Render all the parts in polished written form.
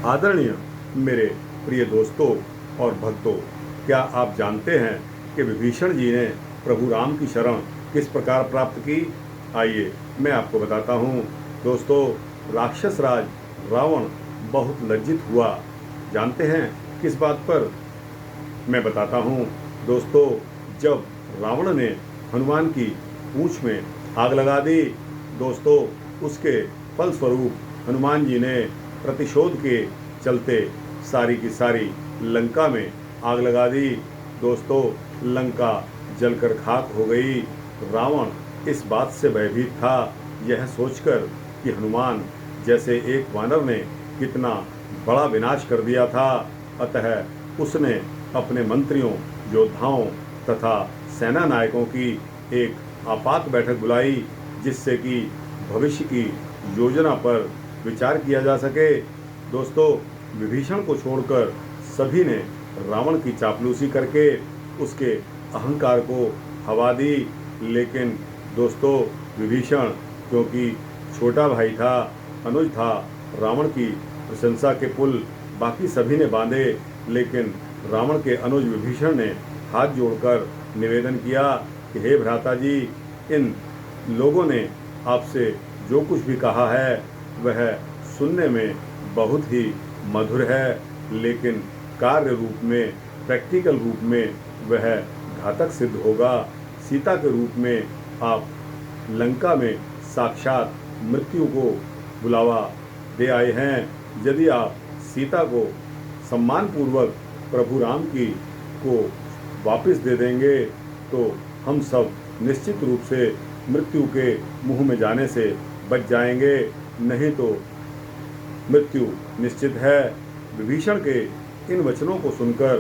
आदरणीय मेरे प्रिय दोस्तों और भक्तों, क्या आप जानते हैं कि विभीषण जी ने प्रभु राम की शरण किस प्रकार प्राप्त की? आइए मैं आपको बताता हूँ। दोस्तों, राक्षस राज रावण बहुत लज्जित हुआ। जानते हैं किस बात पर? मैं बताता हूँ। दोस्तों, जब रावण ने हनुमान की पूंछ में आग लगा दी, दोस्तों, उसके फलस्वरूप हनुमान जी ने प्रतिशोध के चलते सारी की सारी लंका में आग लगा दी। दोस्तों, लंका जलकर खाक हो गई। रावण इस बात से भयभीत था, यह सोचकर कि हनुमान जैसे एक वानर ने कितना बड़ा विनाश कर दिया था। अतः उसने अपने मंत्रियों, योद्धाओं तथा सेना नायकों की एक आपात बैठक बुलाई, जिससे कि भविष्य की योजना पर विचार किया जा सके। दोस्तों, विभीषण को छोड़कर सभी ने रावण की चापलूसी करके उसके अहंकार को हवा दी। लेकिन दोस्तों, विभीषण क्योंकि छोटा भाई था, अनुज था, रावण की प्रशंसा के पुल बाकी सभी ने बांधे। लेकिन रावण के अनुज विभीषण ने हाथ जोड़कर निवेदन किया कि हे भ्राता जी, इन लोगों ने आपसे जो कुछ भी कहा है वह सुनने में बहुत ही मधुर है, लेकिन कार्य रूप में, प्रैक्टिकल रूप में वह घातक सिद्ध होगा। सीता के रूप में आप लंका में साक्षात मृत्यु को बुलावा दे आए हैं। यदि आप सीता को सम्मानपूर्वक प्रभु राम की को वापस दे देंगे तो हम सब निश्चित रूप से मृत्यु के मुंह में जाने से बच जाएंगे, नहीं तो मृत्यु निश्चित है। विभीषण के इन वचनों को सुनकर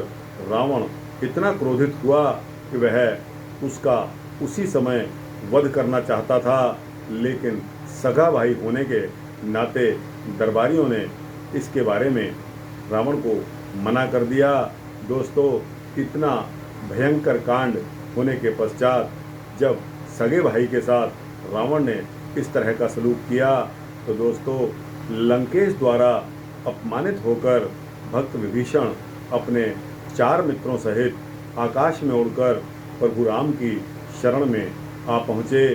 रावण इतना क्रोधित हुआ कि वह उसका उसी समय वध करना चाहता था, लेकिन सगा भाई होने के नाते दरबारियों ने इसके बारे में रावण को मना कर दिया। दोस्तों, इतना भयंकर कांड होने के पश्चात जब सगे भाई के साथ रावण ने इस तरह का सलूक किया तो दोस्तों, लंकेश द्वारा अपमानित होकर भक्त विभीषण अपने 4 मित्रों सहित आकाश में उड़कर प्रभु राम की शरण में आ पहुँचे।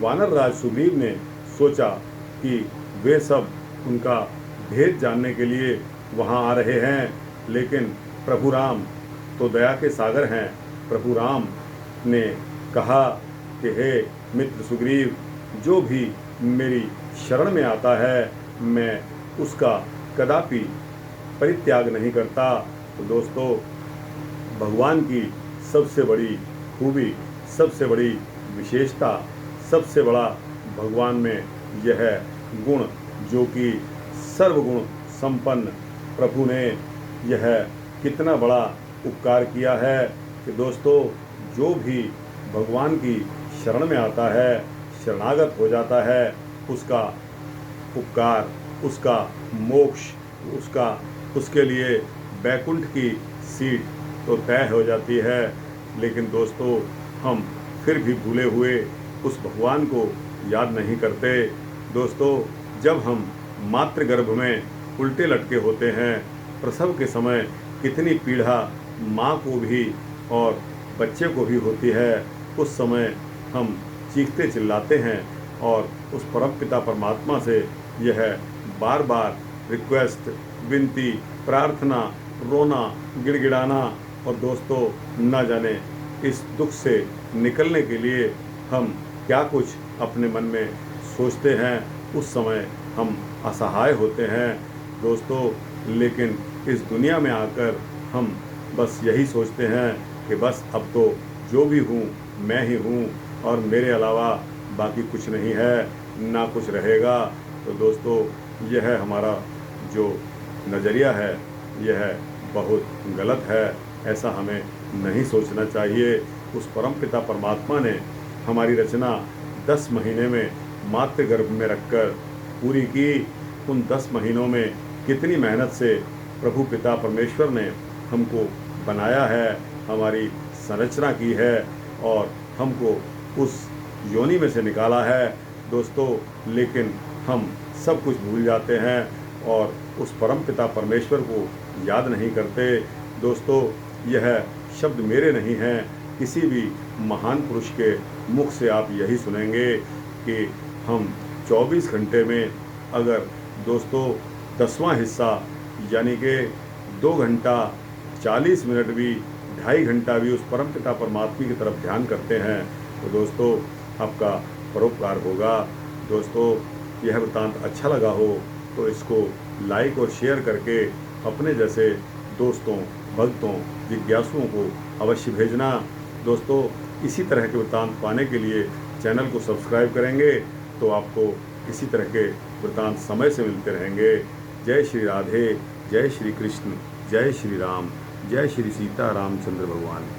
वानर राज सुग्रीव ने सोचा कि वे सब उनका भेद जानने के लिए वहां आ रहे हैं, लेकिन प्रभु राम तो दया के सागर हैं। प्रभु राम ने कहा कि हे मित्र सुग्रीव, जो भी मेरी शरण में आता है मैं उसका कदापि परित्याग नहीं करता। तो दोस्तों, भगवान की सबसे बड़ी खूबी, सबसे बड़ी विशेषता, सबसे बड़ा भगवान में यह गुण जो कि सर्वगुण संपन्न प्रभु ने यह कितना बड़ा उपकार किया है कि दोस्तों, जो भी भगवान की शरण में आता है, शरणागत हो जाता है, उसका उपकार, उसका मोक्ष, उसके लिए बैकुंठ की सीट तो तय हो जाती है। लेकिन दोस्तों, हम फिर भी भूले हुए उस भगवान को याद नहीं करते। दोस्तों, जब हम मातृ गर्भ में उल्टे लटके होते हैं, प्रसव के समय कितनी पीड़ा माँ को भी और बच्चे को भी होती है, उस समय हम चीखते चिल्लाते हैं और उस परमपिता परमात्मा से यह बार बार रिक्वेस्ट, विनती, प्रार्थना, रोना, गिड़गिड़ाना। और दोस्तों, न जाने इस दुख से निकलने के लिए हम क्या कुछ अपने मन में सोचते हैं, उस समय हम असहाय होते हैं दोस्तों। लेकिन इस दुनिया में आकर हम बस यही सोचते हैं कि बस अब तो जो भी हूँ मैं ही हूँ और मेरे अलावा बाकी कुछ नहीं है, ना कुछ रहेगा। तो दोस्तों, यह हमारा जो नज़रिया है यह बहुत गलत है। ऐसा हमें नहीं सोचना चाहिए। उस परमपिता परमात्मा ने हमारी रचना 10 महीने में मातृ गर्भ में रखकर पूरी की। उन 10 महीनों में कितनी मेहनत से प्रभु पिता परमेश्वर ने हमको बनाया है, हमारी संरचना की है और हमको उस योनि में से निकाला है दोस्तों। लेकिन हम सब कुछ भूल जाते हैं और उस परम पिता परमेश्वर को याद नहीं करते। दोस्तों, यह शब्द मेरे नहीं हैं, किसी भी महान पुरुष के मुख से आप यही सुनेंगे कि हम 24 घंटे में अगर दोस्तों 10वां हिस्सा यानी कि 2 घंटा 40 मिनट भी, 2.5 घंटा भी उस परमपिता परमात्मा की तरफ ध्यान करते हैं तो दोस्तों आपका परोपकार होगा। दोस्तों, यह वृत्तांत अच्छा लगा हो तो इसको लाइक और शेयर करके अपने जैसे दोस्तों, भक्तों, जिज्ञासुओं को अवश्य भेजना। दोस्तों, इसी तरह के वृत्तांत पाने के लिए चैनल को सब्सक्राइब करेंगे तो आपको इसी तरह के वृत्तांत समय से मिलते रहेंगे। जय श्री राधे, जय श्री कृष्ण, जय श्री राम, जय श्री सीता रामचंद्र भगवान।